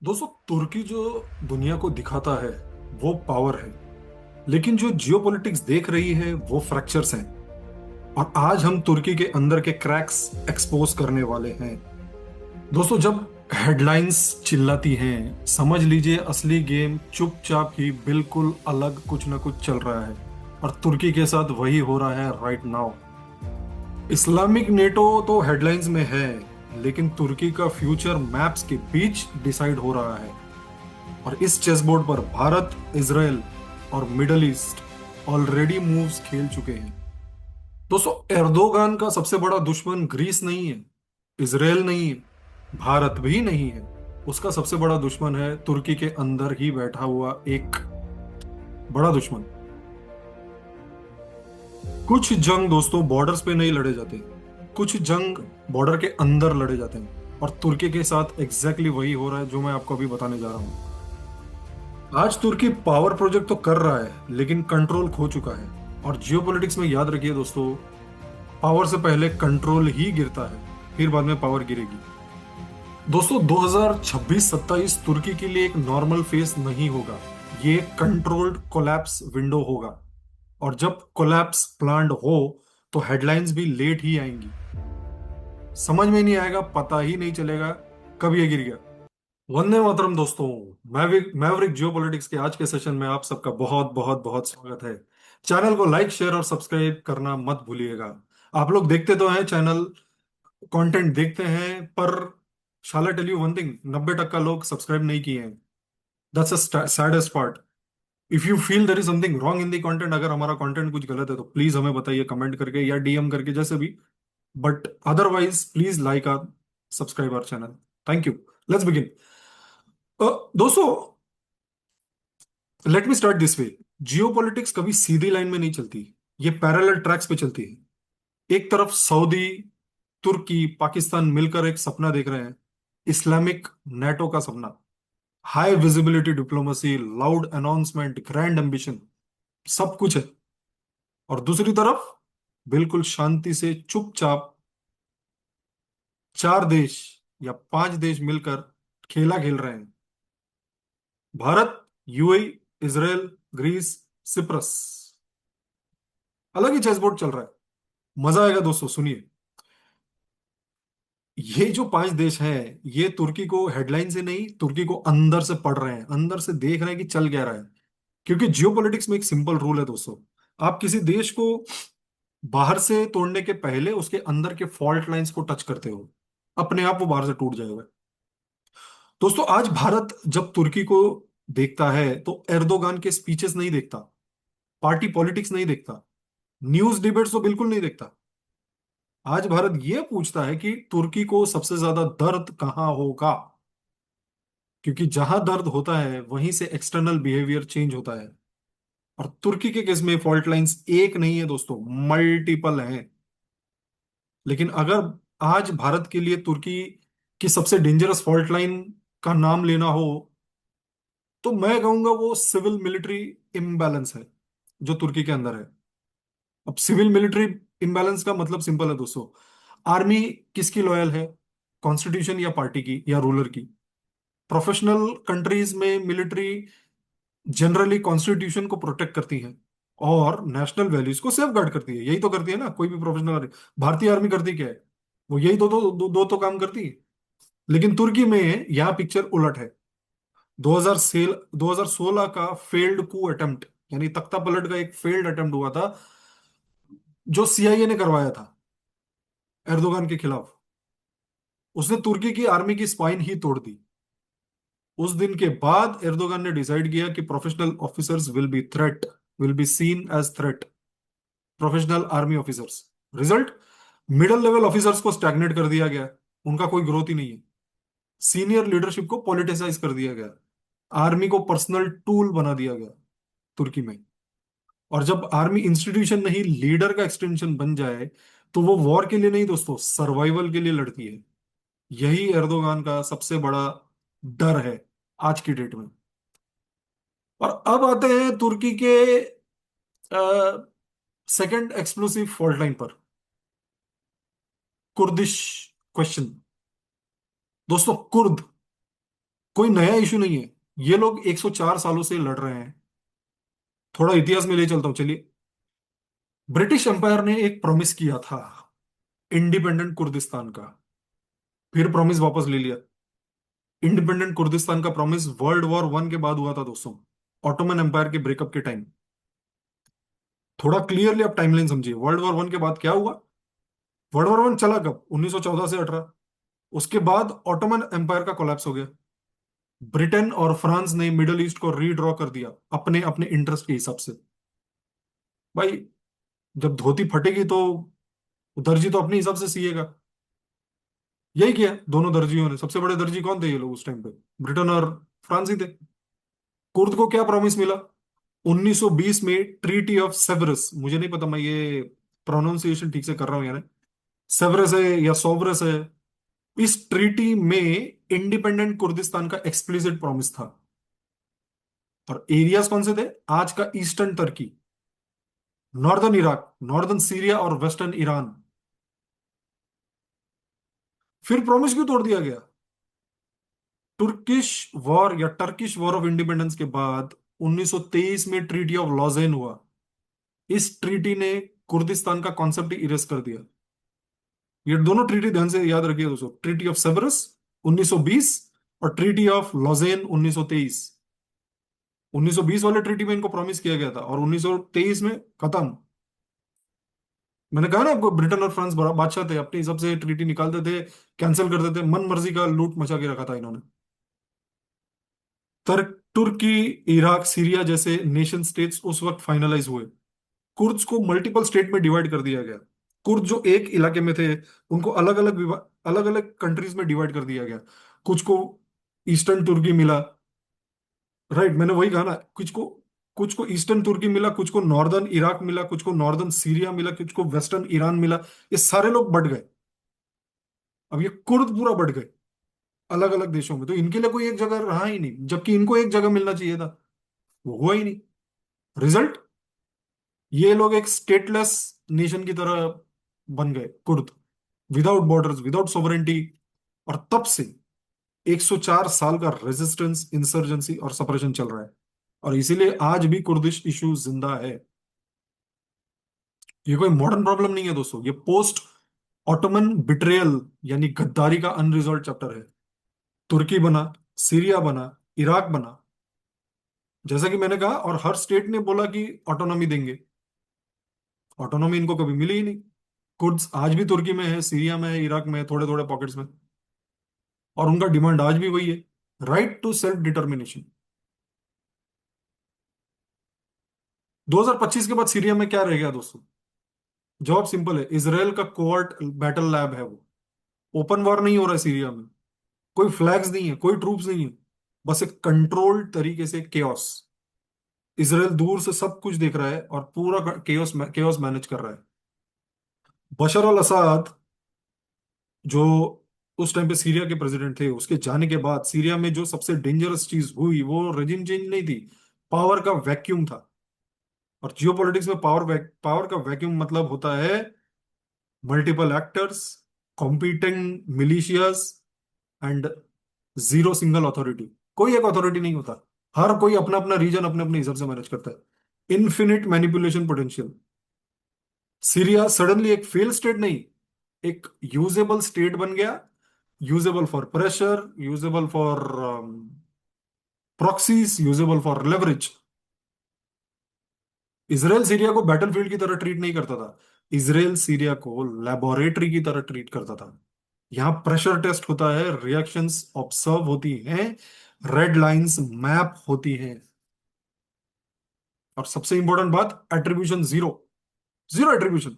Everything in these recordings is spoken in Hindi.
दोस्तों, तुर्की जो दुनिया को दिखाता है वो पावर है। लेकिन जो जियोपॉलिटिक्स देख रही है वो फ्रैक्चर्स हैं। और आज हम तुर्की के अंदर के क्रैक्स एक्सपोज करने वाले हैं। दोस्तों, जब हेडलाइंस चिल्लाती हैं समझ लीजिए असली गेम चुपचाप ही बिल्कुल अलग कुछ ना कुछ चल रहा है। और तुर्की के साथ वही हो रहा है राइट नाउ। इस्लामिक नेटो तो हेडलाइंस में है, लेकिन तुर्की का फ्यूचर मैप्स के बीच डिसाइड हो रहा है। और इस चेसबोर्ड पर भारत, इजराइल और मिडल ईस्ट ऑलरेडी मूव्स खेल चुके हैं। दोस्तों, एर्दोगान का सबसे बड़ा दुश्मन ग्रीस नहीं है, इजराइल नहीं है, भारत भी नहीं है। उसका सबसे बड़ा दुश्मन है तुर्की के अंदर ही बैठा हुआ एक बड़ा दुश्मन। कुछ जंग दोस्तों बॉर्डर्स पे नहीं लड़े जाते, कुछ जंग बॉर्डर के अंदर लड़े जाते हैं। और तुर्की के साथ एग्जैक्टली वही हो रहा है जो मैं आपको अभी बताने जा रहा हूँ। आज तुर्की पावर प्रोजेक्ट तो कर रहा है लेकिन कंट्रोल खो चुका है। और जियोपॉलिटिक्स में याद रखिए दोस्तों, पावर से पहले कंट्रोल ही गिरता है, फिर बाद में पावर गिरेगी। दोस्तों, 2026-27 तुर्की के लिए एक नॉर्मल फेस नहीं होगा। ये कंट्रोल्ड कोलैप्स विंडो होगा। और जब कोलैप्स प्लान्ड हो तो हेडलाइंस भी लेट ही आएंगी। समझ में नहीं आएगा, पता ही नहीं चलेगा कब ये गिर गया। वंदे मातरम दोस्तों। मैवरिक जियोपॉलिटिक्स के आज के सेशन में आप सबका बहुत बहुत बहुत स्वागत है। चैनल को लाइक शेयर और सब्सक्राइब करना मत भूलिएगा। आप लोग देखते तो हैं चैनल, कंटेंट देखते हैं, पर शाला टेल यू वन थिंग, 90% लोग सब्सक्राइब नहीं किए हैं। That's a saddest part. If you feel there is something wrong in the content, अगर हमारा कंटेंट कुछ गलत है तो प्लीज हमें बताइए कमेंट करके या डीएम करके, जैसे भी। But otherwise please like or, subscribe our channel. Thank you. Let's begin. दोस्तों, let me start this way. Geopolitics कभी सीधी लाइन में नहीं चलती, ये पैरेलल ट्रैक्स पे चलती है। एक तरफ सऊदी, तुर्की, पाकिस्तान मिलकर एक सपना देख रहे हैं, इस्लामिक नेटो का सपना। High visibility diplomacy, loud announcement, grand ambition, सब कुछ है। और दूसरी तरफ बिल्कुल शांति से चुपचाप चार देश या पांच देश मिलकर खेला खेल रहे हैं। Bharat, UAE, Israel, Greece, Cyprus. अलग ही चेसबोर्ड चल रहा है। मजा आएगा दोस्तों, सुनिए। ये जो पांच देश हैं, ये तुर्की को हेडलाइन से नहीं, तुर्की को अंदर से पढ़ रहे हैं, अंदर से देख रहे हैं कि चल क्या रहा है। क्योंकि जियोपॉलिटिक्स में एक सिंपल रूल है दोस्तों, आप किसी देश को बाहर से तोड़ने के पहले उसके अंदर के फॉल्ट लाइंस को टच करते हो, अपने आप वो बाहर से टूट जाएगा। दोस्तों, आज भारत जब तुर्की को देखता है तो एर्दोगान के स्पीचेस नहीं देखता, पार्टी पॉलिटिक्स नहीं देखता, न्यूज डिबेट्स तो बिल्कुल नहीं देखता। आज भारत ये पूछता है कि तुर्की को सबसे ज्यादा दर्द कहां होगा। क्योंकि जहां दर्द होता है वहीं से एक्सटर्नल बिहेवियर चेंज होता है। और तुर्की के केस में फॉल्ट लाइंस एक नहीं है दोस्तों, मल्टीपल हैं। लेकिन अगर आज भारत के लिए तुर्की की सबसे डेंजरस फॉल्ट लाइन का नाम लेना हो तो मैं कहूंगा वो सिविल मिलिट्री इम्बैलेंस है जो तुर्की के अंदर है। अब सिविल मिलिट्री इम्बैलेंस का मतलब सिंपल है दोस्तों। आर्मी किसकी लॉयल है, कॉन्स्टिट्यूशन या पार्टी की या रूलर की? प्रोफेशनल कंट्रीज में मिलिट्री जनरली कॉन्स्टिट्यूशन को प्रोटेक्ट करती है और नेशनल वैल्यूज को सेफ गार्ड करती है। यही तो करती है ना कोई भी प्रोफेशनल आर्मी। भारतीय आर्मी करती क्या है? वो यही दो तो काम करती है। लेकिन तुर्की में यहाँ पिक्चर उलट है। 2016 का फेल्ड कू अटेम्प्ट, यानी तख्ता पलट का एक फेल्ड अटेम्प्ट हुआ था जो सीआईए ने करवाया था एर्दोगान के खिलाफ। उसने तुर्की की आर्मी की स्पाइन ही तोड़ दी। उस दिन के बाद एर्दोगान ने डिसाइड किया कि professional officers will be threat, will be seen as threat. Professional army officers, result, middle level officers को स्टैग्नेट कर दिया गया, उनका कोई ग्रोथ ही नहीं है। सीनियर लीडरशिप को पॉलिटिसाइज कर दिया गया, आर्मी को पर्सनल टूल बना दिया गया तुर्की में। और जब आर्मी इंस्टीट्यूशन नहीं लीडर का एक्सटेंशन बन जाए तो वो वॉर के लिए नहीं दोस्तों, सर्वाइवल के लिए लड़ती है। यही एर्दोगान का सबसे बड़ा डर है आज की डेट में। और अब आते हैं तुर्की के सेकंड एक्सप्लोसिव फॉल्ट लाइन पर, कुर्दिश क्वेश्चन। दोस्तों, कुर्द, कोई नया इशू नहीं है। ये लोग 104 सालों से लड़ रहे हैं। थोड़ा इतिहास में ले चलता हूँ, चलिए। ब्रिटिश एम्पायर ने एक प्रॉमिस किया था इंडिपेंडेंट कुर्दिस्तान का, फिर प्रॉमिस वापस ले लिया। इंडिपेंडेंट कुर्दिस्तान का प्रॉमिस वर्ल्ड वॉर 1 के बाद हुआ था दोस्तों, ऑटोमन एम्पायर के ब्रेकअप के टाइम। थोड़ा क्लियरली आप टाइमलाइन समझिए, वर्ल्ड वॉर 1 के बाद क्या हुआ। वर्ल्ड वॉर 1 चला कब, 1914 से 18। उसके बाद ऑटोमन एम्पायर का कोलैप्स हो गया। ब्रिटेन और फ्रांस ने मिडल ईस्ट को रीड्रॉ कर दिया अपने अपने इंटरेस्ट के हिसाब से। भाई, जब धोती फटेगी तो दर्जी तो अपने हिसाब से सिएगा। यही किया दोनों दर्जियों ने। सबसे बड़े दर्जी कौन थे ये लोग उस टाइम पे, ब्रिटेन और फ्रांस ही थे। कुर्द को क्या प्रॉमिस मिला 1920 में, ट्रीटी ऑफ सेवरस। मुझे नहीं पता मैं ये प्रोनाउंसिएशन ठीक से कर रहा हूँ यार, सेवरस है या सोवरस है। इस ट्रीटी में इंडिपेंडेंट कुर्दिस्तान का एक्सप्लिसिट प्रॉमिस था। और एरियाज कौन से थे, आज का ईस्टर्न तुर्की, नॉर्दर्न इराक, नॉर्दर्न सीरिया और वेस्टर्न ईरान। फिर प्रॉमिस क्यों तोड़ दिया गया। तुर्किश वॉर या टर्किश वॉर ऑफ इंडिपेंडेंस के बाद 1923 में ट्रीटी ऑफ लॉजेन हुआ। इस ट्रीटी ने कुर्दिस्तान का कॉन्सेप्ट ही इरेज कर दिया। ये दोनों ट्रीटी ध्यान से याद रखिए दोस्तों, ट्रीटी ऑफ सेवरस 1920 और ट्रीटी ऑफ लॉजेन 1923। 1920 वाले ट्रीटी में इनको प्रॉमिस किया गया था और 1923 में खत्म। मैंने कहा ना आपको, ब्रिटेन और फ्रांस बड़ा बादशाह थे, अपने हिसाब से ट्रीटी निकालते थे, कैंसिल कर देते, मन मर्जी का लूट मचा के रखा था इन्होंने। तुर्की, इराक, सीरिया जैसे नेशन स्टेट्स उस वक्त फाइनलाइज हुए। कुर्द्स को मल्टीपल स्टेट में डिवाइड कर दिया गया। कुर्द जो एक इलाके में थे, उनको अलग अलग अलग अलग कंट्रीज में डिवाइड कर दिया गया। कुछ को ईस्टर्न तुर्की मिला। राइट, मैंने वही कहा ना, कुछ को ईस्टर्न तुर्की मिला, कुछ को नॉर्दर्न इराक मिला, कुछ को नॉर्दर्न सीरिया मिला, कुछ को वेस्टर्न ईरान मिला। ये सारे लोग बढ़ गए। अब ये कुर्द पूरा बढ़ गए अलग अलग देशों में, तो इनके लिए कोई एक जगह रहा ही नहीं, जबकि इनको एक जगह मिलना चाहिए था। वो हुआ ही नहीं। रिजल्ट, ये लोग एक स्टेटलेस नेशन की तरह बन गए Kurd, without borders, without sovereignty. और तब से 104 साल का रेजिस्टेंस, इंसर्जेंसी और सप्रेशन चल रहा है। और इसीलिए आज भी कुर्दिश इशू जिंदा है। ये कोई मॉडर्न प्रॉब्लम नहीं है दोस्तों, ये पोस्ट ऑटोमन बिट्रेयल यानी गद्दारी का अनरिजॉल्व चैप्टर है। तुर्की बना, सीरिया बना, इराक बना, जैसा कि मैंने कहा, और हर स्टेट ने बोला कि ऑटोनॉमी देंगे। ऑटोनॉमी इनको कभी मिली ही नहीं। कुर्द्स आज भी तुर्की में है, सीरिया में है, इराक में है, थोड़े थोड़े पॉकेट्स में। और उनका डिमांड आज भी वही है, राइट टू सेल्फ डिटर्मिनेशन। 2025 के बाद सीरिया में क्या रह गया दोस्तों। जवाब सिंपल है, इसराइल का कोवर्ट बैटल लैब है वो। ओपन वॉर नहीं हो रहा है सीरिया में, कोई फ्लैग्स नहीं है, कोई ट्रूप्स नहीं है, बस एक कंट्रोल्ड तरीके से केओस। इसराइल दूर से सब कुछ देख रहा है और पूरा केओस केओस मैनेज कर रहा है। बशर अल असद, जो उस टाइम पे सीरिया के प्रेसिडेंट थे, उसके जाने के बाद सीरिया में जो सबसे डेंजरस चीज हुई वो रेजिम चेंज नहीं थी, पावर का वैक्यूम था। और जियोपॉलिटिक्स में पावर का वैक्यूम मतलब होता है multiple actors, competing malicious and zero single authority. कोई एक अथॉरिटी नहीं होता, हर कोई अपना अपना रीजन अपने अपने हिसाब से मैनेज करता है। Infinite manipulation potential. Syria suddenly एक फेल स्टेट नहीं, एक यूजेबल स्टेट बन गया। Usable for pressure, usable for proxies, usable for leverage. Israel Syria को बैटलफील्ड की तरह ट्रीट नहीं करता था, इसराइल सीरिया को लेबोरेटरी की तरह ट्रीट करता था। यहाँ प्रेशर टेस्ट होता है, रिएक्शंस ऑब्जर्व होती हैं, रेड लाइंस मैप होती हैं। और सबसे इंपॉर्टेंट बात, एट्रीब्यूशन जीरो। Zero attribution.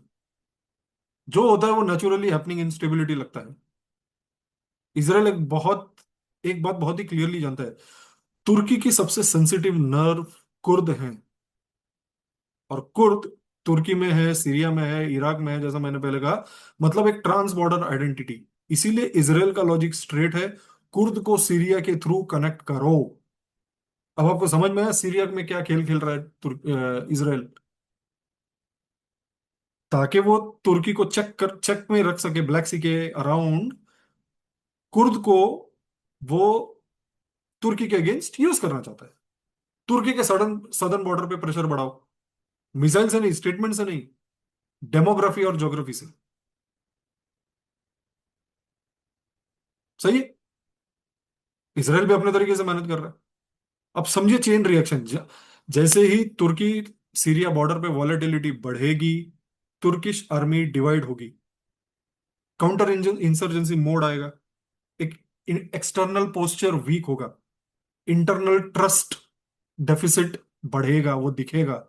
जो होता है वो नेचुरली हैपनिंग इंस्टेबिलिटी लगता है। इसराइल एक बात बहुत ही क्लियरली जानता है, तुर्की की सबसे सेंसिटिव नर्व कुर्द हैं। और कुर्द तुर्की में है, सीरिया में है, इराक में है, जैसा मैंने पहले कहा, मतलब एक ट्रांस बॉर्डर आइडेंटिटी। इसीलिए इसराइल का लॉजिक स्ट्रेट है, कुर्द को सीरिया के थ्रू कनेक्ट करो। अब आपको समझ में आया सीरिया में क्या खेल खेल रहा है इसराइल, ताकि वो तुर्की को चेक में रख सके, ब्लैक सी के अराउंड। कुर्द को वो तुर्की के अगेंस्ट यूज करना चाहता है। तुर्की के सडन सदर्न बॉर्डर पे प्रेशर बढ़ाओ, मिसाइल से नहीं, स्टेटमेंट से नहीं, डेमोग्राफी और ज्योग्राफी से। सही है। इसराइल भी अपने तरीके से मेहनत कर रहा है। अब समझिए चेन रिएक्शन, जैसे ही तुर्की सीरिया बॉर्डर पे वॉलेटिलिटी बढ़ेगी, तुर्किश आर्मी डिवाइड होगी, काउंटर इंसर्जेंसी मोड आएगा, एक एक्सटर्नल पोस्चर वीक होगा, इंटरनल ट्रस्ट डेफिसिट बढ़ेगा, वो दिखेगा।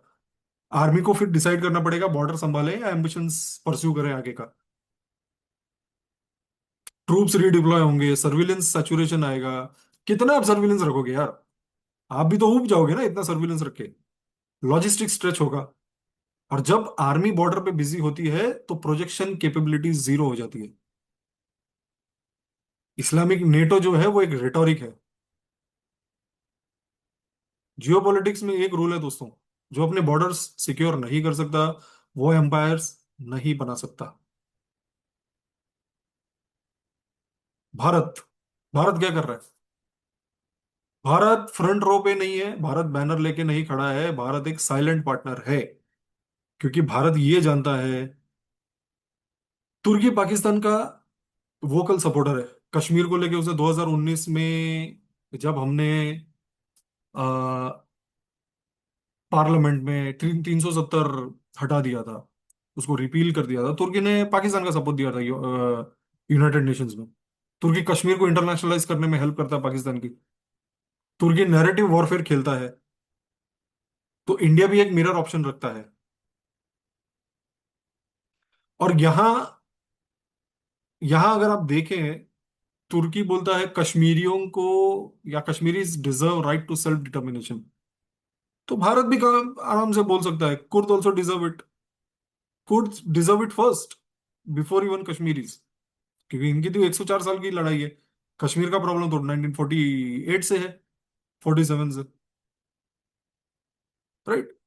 आर्मी को फिर डिसाइड करना पड़ेगा बॉर्डर संभाले या एम्बिशंस परस्यू करें आगे का। ट्रूप्स रीडिप्लॉय होंगे, सर्विलेंस सैचुरेशन आएगा। कितना आप सर्विलेंस रखोगे यार? आप भी तो ऊब जाओगे ना इतना सर्विलेंस रख के। लॉजिस्टिक स्ट्रेच होगा। और जब आर्मी बॉर्डर पे बिजी होती है तो प्रोजेक्शन कैपेबिलिटी जीरो हो जाती है। इस्लामिक नेटो जो है वो एक रेटोरिक है। जियोपॉलिटिक्स में एक रूल है दोस्तों, जो अपने बॉर्डर्स सिक्योर नहीं कर सकता वो एम्पायर्स नहीं बना सकता। भारत, भारत क्या कर रहा है? भारत फ्रंट रो पे नहीं है, भारत बैनर लेके नहीं खड़ा है, भारत एक साइलेंट पार्टनर है। क्योंकि भारत ये जानता है, तुर्की पाकिस्तान का वोकल सपोर्टर है। कश्मीर को लेके उसे 2019 में जब हमने पार्लियामेंट में 370 हटा दिया था, उसको रिपील कर दिया था, तुर्की ने पाकिस्तान का सपोर्ट दिया था यूनाइटेड नेशंस में। तुर्की कश्मीर को इंटरनेशनलाइज करने में हेल्प करता है पाकिस्तान की। तुर्की नैरेटिव वॉरफेयर खेलता है। तो इंडिया भी एक मिरर ऑप्शन रखता है। और यहां यहां अगर आप देखें, तुर्की बोलता है कश्मीरियों को, या Kashmiris deserve right to self determination. तो भारत भी आराम से बोल सकता है Kurds also deserve it, Kurds deserve it first before even Kashmiris. क्योंकि इनकी तो 104 साल की लड़ाई है। कश्मीर का प्रॉब्लम तो 1948 से है, 47 से। राइट।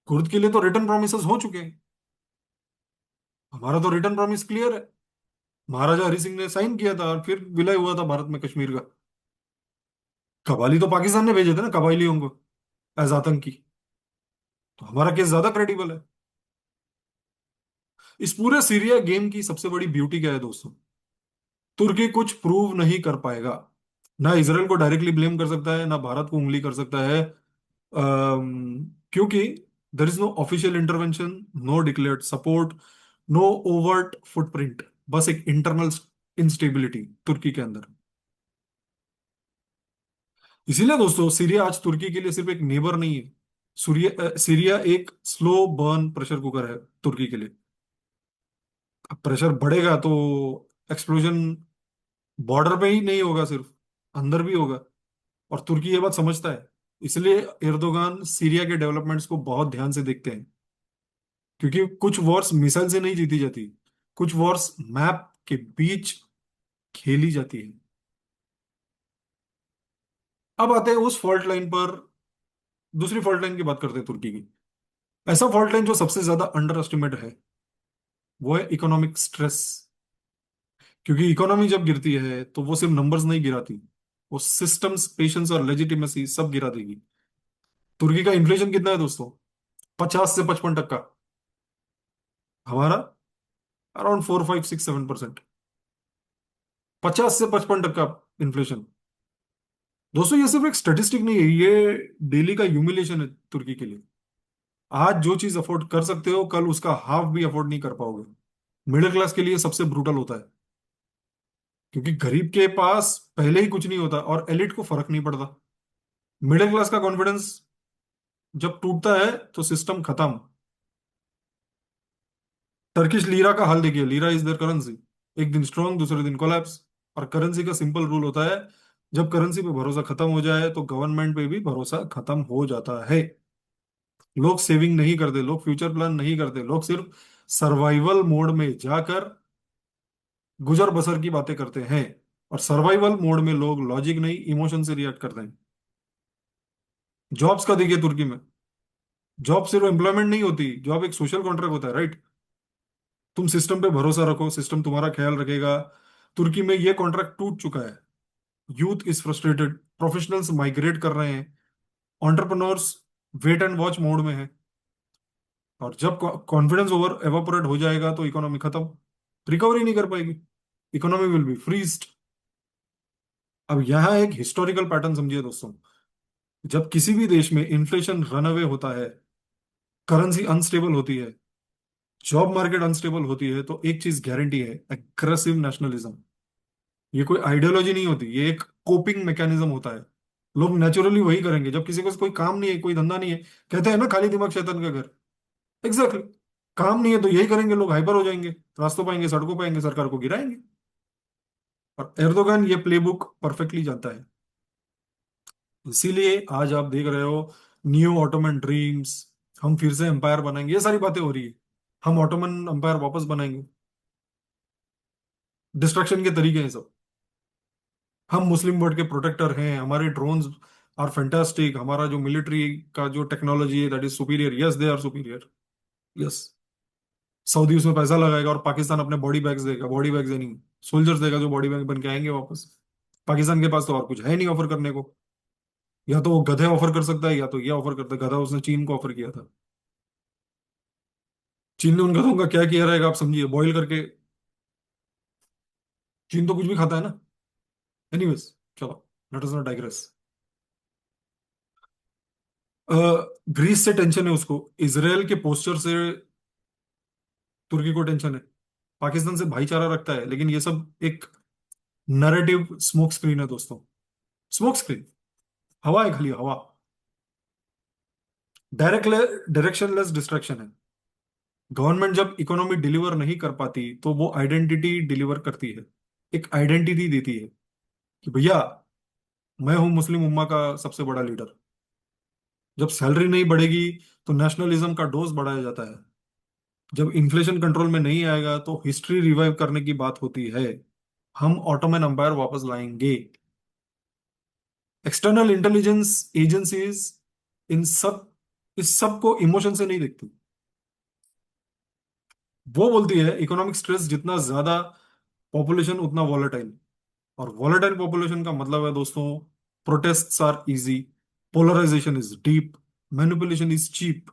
कुर्द के लिए तो रिटर्न प्रोमिसेस हो चुके हैं। हमारा तो रिटर्न प्रॉमिस क्लियर है। महाराजा हरि सिंह ने साइन किया था और फिर विलय हुआ था भारत में कश्मीर का। कबाली तो पाकिस्तान ने भेजे थे ना, कबाइलियों को एज आतंकी। तो हमारा केस ज्यादा क्रेडिबल है। इस पूरे सीरिया गेम की सबसे बड़ी ब्यूटी क्या है दोस्तों? तुर्की कुछ प्रूव नहीं कर पाएगा। ना इसराइल को डायरेक्टली ब्लेम कर सकता है, ना भारत को उंगली कर सकता है। क्योंकि there is no official intervention, no declared support, no overt footprint. बस एक इंटरनल इंस्टेबिलिटी तुर्की के अंदर। इसीलिए दोस्तों सीरिया आज तुर्की के लिए सिर्फ एक नेबर नहीं है। सीरिया एक स्लो बर्न प्रेशर कुकर है तुर्की के लिए। अब प्रेशर बढ़ेगा तो एक्सप्लोजन बॉर्डर पे ही नहीं होगा सिर्फ, अंदर भी होगा। और तुर्की ये बात समझता है। इसलिए एर्दोगान सीरिया के डेवलपमेंट्स को बहुत ध्यान से देखते हैं। क्योंकि कुछ वॉर्स मिसाइल से नहीं जीती जाती, कुछ वॉर्स मैप के बीच खेली जाती है। अब आते हैं उस फॉल्ट लाइन पर, दूसरी फॉल्ट लाइन की बात करते हैं तुर्की की। ऐसा फॉल्ट लाइन जो सबसे ज्यादा अंडर एस्टिमेट है, वो है इकोनॉमिक स्ट्रेस। क्योंकि इकोनॉमी जब गिरती है तो वो सिर्फ नंबर्स नहीं गिराती, वो सिस्टम्स, पेशेंस और लेजिटिमेसी सब गिरा देगी। तुर्की का इन्फ्लेशन कितना है दोस्तों? 50 से 55 टक्का। हमारा अराउंड 4, 5, 6, 7%। 50 से 55 टक्का इन्फ्लेशन। दोस्तों ये सिर्फ एक स्टेटिस्टिक नहीं है, ये डेली का ह्यूमिलेशन है तुर्की के लिए। आज जो चीज अफोर्ड कर सकते हो, कल उसका हाफ भी अफोर्ड नहीं कर पाओगे। मिडिल क्लास के लिए सबसे ब्रूटल होता है। क्योंकि गरीब के पास पहले ही कुछ नहीं होता और एलिट को फर्क नहीं पड़ता। मिडिल क्लास का कॉन्फिडेंस जब टूटता है तो सिस्टम खत्म। टर्किश लीरा का हाल देखिए, लीरा इज देयर करेंसी। एक दिन स्ट्रांग, दूसरे दिन कोलैप्स। और करेंसी का सिंपल रूल होता है, जब करेंसी पे भरोसा खत्म हो जाए तो गवर्नमेंट पे भी भरोसा खत्म हो जाता है। लोग सेविंग नहीं करते, लोग फ्यूचर प्लान नहीं करते, लोग सिर्फ सर्वाइवल मोड में जाकर गुजर बसर की बातें करते हैं। और सर्वाइवल मोड में लोग लॉजिक नहीं, इमोशन से रिएक्ट करते हैं। जॉब्स का देखिए तुर्की में, जॉब सिर्फ एम्प्लॉयमेंट नहीं होती, जॉब एक सोशल कॉन्ट्रैक्ट होता है, राइट? तुम सिस्टम पे भरोसा रखो, सिस्टम तुम्हारा ख्याल रखेगा। तुर्की में ये कॉन्ट्रैक्ट टूट चुका है। Youth is frustrated, professionals migrate कर रहे हैं, entrepreneurs wait and watch mode में है। और जब कॉन्फिडेंस ओवर एवापोरेट हो जाएगा तो इकोनॉमी खत्म, रिकवरी नहीं कर पाएगी, इकोनॉमी विल बी फ्रीज्ड। अब यहाँ एक हिस्टोरिकल पैटर्न समझिए दोस्तों। जब किसी भी देश में इन्फ्लेशन रनअवे होता है, करेंसी अनस्टेबल होती है, जॉब मार्केट अनस्टेबल होती है, तो एक चीज गारंटी है, एग्रेसिव नेशनलिज्म। ये कोई आइडियोलॉजी नहीं होती, ये एक कोपिंग मैकेनिज्म होता है। लोग नेचुरली वही करेंगे जब किसी को कोई काम नहीं है, कोई धंधा नहीं है। कहते हैं ना, खाली दिमाग शैतान का घर। एग्जैक्टली। काम नहीं है तो यही करेंगे, लोग हाइपर हो जाएंगे, रास्तों पाएंगे, सड़कों पाएंगे, सरकार को गिराएंगे। और एर्दोगन ये प्लेबुक परफेक्टली जानता है। इसीलिए आज आप देख रहे हो न्यू ऑटोमन ड्रीम्स, हम फिर से एम्पायर बनाएंगे, ये सारी बातें हो रही है। हम ऑटोमन एम्पायर वापस बनाएंगे, डिस्ट्रक्शन के तरीके हैं सब। हम मुस्लिम वर्ल्ड के प्रोटेक्टर हैं, हमारे ड्रोन्स आर फैंटास्टिक, हमारा जो मिलिट्री का जो टेक्नोलॉजी है that is superior, yes they are superior. Yes. Saudi उसमें पैसा लगाएगा और पाकिस्तान अपने बॉडी बैग्स देगा, बॉडी बैग्स नहीं, सोल्जर्स देगा जो बॉडी बैग बन के आएंगे वापस। पाकिस्तान के पास तो और कुछ है नहीं ऑफर करने को। या तो वो गधे ऑफर कर सकता है, या तो ये ऑफर करता है, गधा उसने चीन को ऑफर किया था। चीन ने उन गधों का क्या किया रहेगा आप समझिए, बॉईल करके। चीन तो कुछ भी खाता है ना। एनीवेज, चलो, let us not digress. Greece से टेंशन है उसको, इसराइल के पोस्चर से तुर्की को टेंशन है, पाकिस्तान से भाईचारा रखता है, लेकिन ये सब एक नैरेटिव स्मोक स्क्रीन है दोस्तों। स्मोक स्क्रीन, हवा है, खाली हवा। डायरेक्ट डायरेक्शनलेस डिस्ट्रैक्शन है। गवर्नमेंट जब इकोनॉमी डिलीवर नहीं कर पाती तो वो आइडेंटिटी डिलीवर करती है, एक आइडेंटिटी देती है कि भैया मैं हूं मुस्लिम उम्मा का सबसे बड़ा लीडर। जब सैलरी नहीं बढ़ेगी तो नेशनलिज्म का डोज बढ़ाया जाता है। जब इन्फ्लेशन कंट्रोल में नहीं आएगा तो हिस्ट्री रिवाइव करने की बात होती है। हम ऑटोमन एम्पायर वापस लाएंगे। एक्सटर्नल इंटेलिजेंस एजेंसीज इन सब इस सब को इमोशन से नहीं देखती। वो बोलती है इकोनॉमिक स्ट्रेस जितना ज्यादा, पॉपुलेशन उतना वॉलेटाइल। और वॉलेटाइल पॉपुलेशन का मतलब है दोस्तों, protests are easy, polarisation is deep, manipulation is cheap.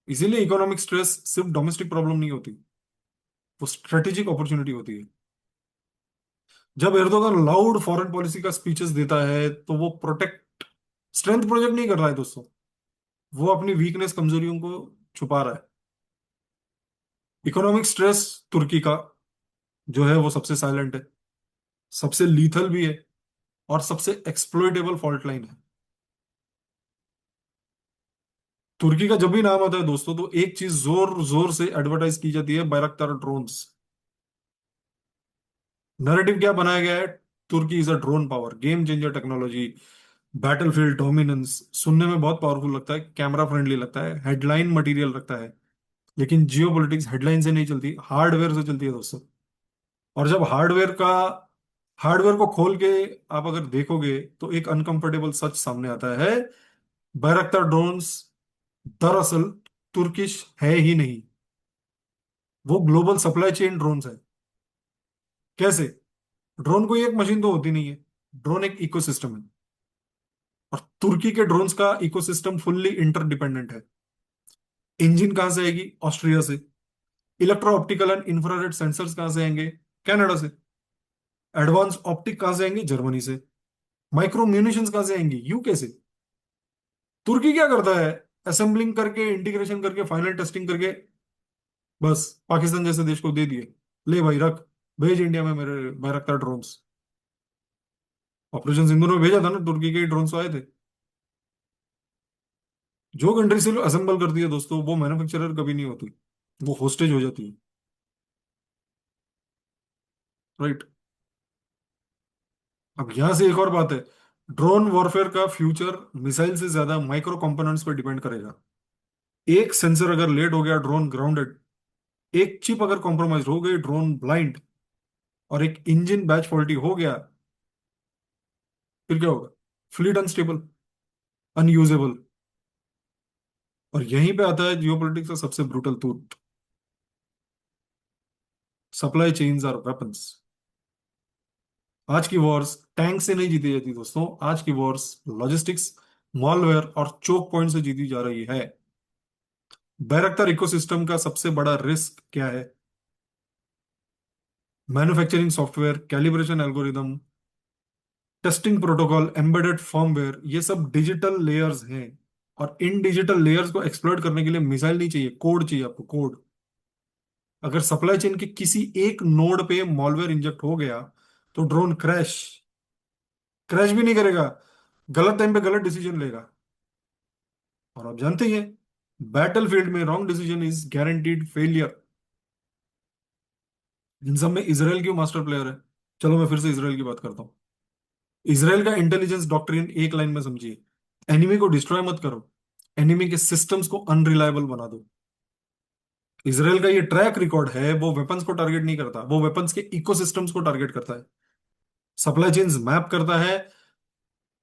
इसीलिए इकोनॉमिक स्ट्रेस सिर्फ डोमेस्टिक प्रॉब्लम नहीं होती, वो स्ट्रेटेजिक अपॉर्चुनिटी होती है। जब एर्दोगन लाउड फॉरेन पॉलिसी का स्पीचेस देता है तो वो प्रोटेक्ट स्ट्रेंथ प्रोजेक्ट नहीं कर रहा है दोस्तों, वो अपनी वीकनेस कमजोरियों को छुपा रहा है। इकोनॉमिक स्ट्रेस तुर्की का जो है वो सबसे साइलेंट है, सबसे लीथल भी है, और सबसे एक्सप्लॉइटेबल फॉल्ट लाइन है। तुर्की का जब भी नाम आता है दोस्तों तो एक चीज जोर जोर से एडवर्टाइज की जाती है, बैरक्तार ड्रोन्स। नैरेटिव क्या बनाया गया है? Turkey is a drone power, game changer technology, battlefield dominance. सुनने में बहुत पावरफुल लगता है, कैमरा फ्रेंडली लगता है, हेडलाइन मटेरियल रखता है। लेकिन जियो पॉलिटिक्स हेडलाइन से नहीं चलती, हार्डवेयर से चलती है दोस्तों। और जब हार्डवेयर को खोल के आप अगर देखोगे तो एक अनकंफर्टेबल सच सामने आता है। बैरक्तार ड्रोन्स दरअसल तुर्किश है ही नहीं, वो ग्लोबल सप्लाई चेन ड्रोन्स है। कैसे? ड्रोन कोई एक मशीन तो होती नहीं है, ड्रोन एक इकोसिस्टम है। और तुर्की के ड्रोन्स का इकोसिस्टम फुल्ली इंटरडिपेंडेंट है। इंजन कहां से आएगी? ऑस्ट्रिया से। Electro optical and infrared sensors कहां से आएंगे? कनाडा से। एडवांस ऑप्टिक कहां से आएंगे? जर्मनी से। माइक्रो म्यूनिशंस कहां से आएंगी? यूके से। तुर्की क्या करता है? असेंबलिंग करके, इंटीग्रेशन करके, फाइनल टेस्टिंग करके बस पाकिस्तान जैसे देश को दे दिए, ले भाई रख, भेज इंडिया में मेरे बैरक्टार ड्रोन्स। ऑपरेशन सिंदूर में भेजा था ना, तुर्की के ड्रोन्स आए थे। जो कंट्री से असेंबल करती है दोस्तों वो मैन्युफैक्चरर कभी नहीं होती, वो होस्टेज हो जाती है। राइट। अब यहां से एक और बात है, ड्रोन वॉरफेयर का फ्यूचर मिसाइल से ज्यादा माइक्रो कंपोनेंट्स पर डिपेंड करेगा। एक सेंसर अगर लेट हो गया, ड्रोन ग्राउंडेड। एक चिप अगर कॉम्प्रोमाइज हो गई, ड्रोन ब्लाइंड। और एक इंजन बैच फॉल्टी हो गया, फिर क्या होगा? Fleet unstable, unusable. और यहीं पे आता है जियोपॉलिटिक्स का सबसे brutal truth, supply chains are weapons. आज की वॉर्स टैंक से नहीं जीती जाती दोस्तों, आज की वॉर्स लॉजिस्टिक्स, मॉलवेयर और चोक पॉइंट से जीती जा रही है। बैरक्टर इकोसिस्टम का सबसे बड़ा रिस्क क्या है? Manufacturing software, calibration algorithm, testing protocol, embedded firmware, ये सब डिजिटल लेयर्स हैं। और इन डिजिटल लेयर्स को एक्सप्लोइट करने के लिए मिसाइल नहीं चाहिए, कोड चाहिए आपको, कोड। अगर सप्लाई चेन के किसी एक नोड पे मॉलवेयर इंजेक्ट हो गया तो ड्रोन क्रैश, क्रैश भी नहीं करेगा, गलत टाइम पे गलत डिसीजन लेगा। और आप जानते ही हैं, बैटल फील्ड में wrong decision is guaranteed failure. इन सब में इसराइल क्यों मास्टर प्लेयर है? चलो मैं फिर से इसराइल की बात करता हूँ। इसराइल का इंटेलिजेंस डॉक्ट्रिन एक लाइन में समझिए। एनिमी को डिस्ट्रॉय मत करो, एनिमी के सिस्टम्स को अनरिलायबल बना दो। इसराइल का ये ट्रैक रिकॉर्ड है, वो वेपन्स को टारगेट नहीं करता, वो वेपन्स के इकोसिस्टम्स को टारगेट करता है। सप्लाई चेन्स मैप करता है,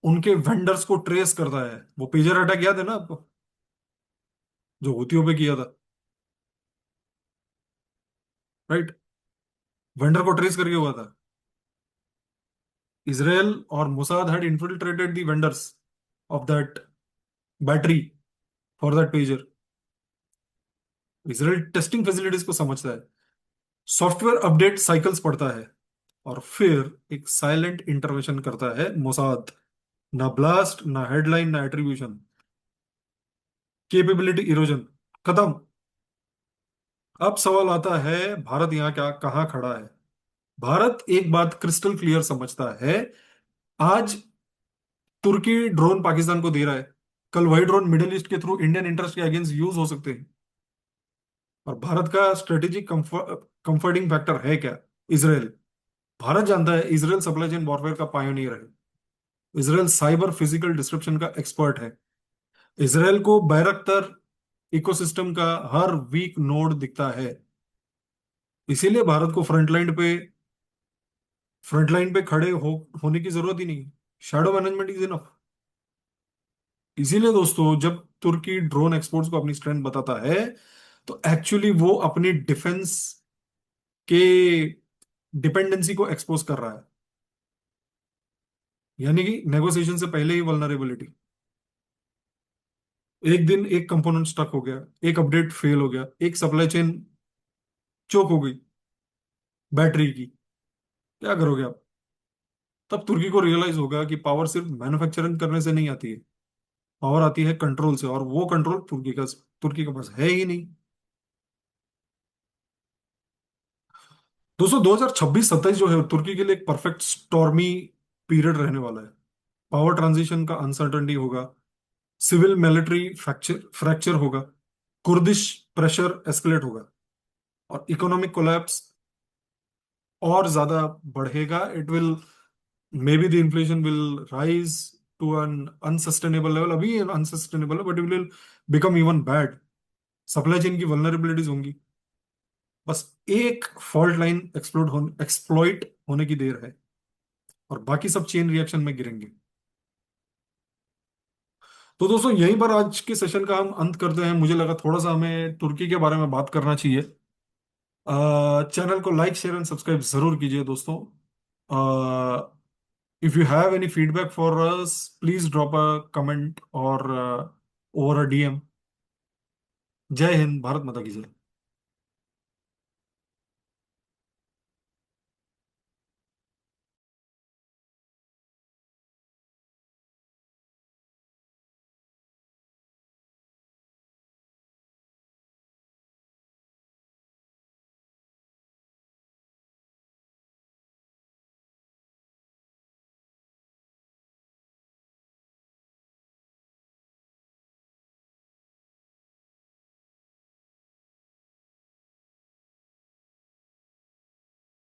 उनके वेंडर्स को ट्रेस करता है। वो पेजर अटैक याद है ना आपको, जो हूथियों पे किया था, राइट? वेंडर को ट्रेस करके हुआ था। इसराइल और Mossad had infiltrated the vendors of that battery for that pager. Israel testing facilities को समझता है, सॉफ्टवेयर अपडेट साइकिल्स पढ़ता है, और फिर एक साइलेंट इंटरवेंशन करता है मोसाद। ना ब्लास्ट, ना हेडलाइन, ना एट्रीब्यूशन, केपेबिलिटी इरोजन, खत्म। अब सवाल आता है, भारत यहाँ क्या कहाँ खड़ा है? भारत एक बात क्रिस्टल क्लियर समझता है। आज तुर्की ड्रोन पाकिस्तान को दे रहा है, कल वही ड्रोन मिडिल ईस्ट के थ्रू इंडियन इंटरेस्ट के अगेंस्ट यूज हो सकते हैं। और भारत का स्ट्रेटेजिक कंफर्टिंग फैक्टर है क्या? इसराइल। भारत जानता है इसराइल सप्लाई चेन वॉरफेयर का पायोनियर है। इसराइल साइबर फिजिकल डिस्क्रिप्शन का एक्सपर्ट है। इसराइल को बैरक्टर इकोसिस्टम का हर वीक नोड दिखता है। इसीलिए भारत को फ्रंटलाइन पे खड़े होने की जरूरत ही नहीं। Shadow management is enough. इसीलिए दोस्तों, जब तुर्की ड्रोन एक्सपोर्ट्स को अपनी स्ट्रेंथ बताता है, तो एक्चुअली वो अपनी डिफेंस के डिपेंडेंसी को एक्सपोज कर रहा है। यानी कि नेगोशिएशन से पहले ही वल्नरेबिलिटी। एक दिन एक कंपोनेंट स्टक हो गया, एक अपडेट फेल हो गया, एक सप्लाई चेन चोक हो गई बैटरी की, क्या करोगे आप? तब तुर्की को रियलाइज होगा कि पावर सिर्फ मैन्युफैक्चरिंग करने से नहीं आती है, पावर आती है कंट्रोल से, और वो कंट्रोल तुर्की के पास है ही नहीं। दोस्तों 2026-27 जो है तुर्की के लिए एक परफेक्ट स्टॉर्मी पीरियड रहने वाला है। पावर ट्रांजिशन का अनसर्टनिटी होगा, सिविल मिलिट्री फ्रैक्चर फ्रैक्चर होगा, कुर्दिश प्रेशर एस्केलेट होगा, और इकोनॉमिक कोलैप्स और ज्यादा बढ़ेगा। It will, may be the inflation will rise to an unsustainable level. अभी अनसस्टेनेबल है, but it will become even bad. Supply chain की वल्नरेबिलिटीज होंगी। बस एक फॉल्ट लाइन एक्सप्लॉइट होने की देर है, और बाकी सब चेन रिएक्शन में गिरेंगे। तो दोस्तों यहीं पर आज के सेशन का हम अंत करते हैं। मुझे लगा थोड़ा सा हमें तुर्की के बारे में बात करना चाहिए। चैनल को लाइक शेयर एंड सब्सक्राइब जरूर कीजिए दोस्तों। If you have any feedback for us, please drop a comment और ओवर अ डीएम। जय हिंद, भारत माता की जय।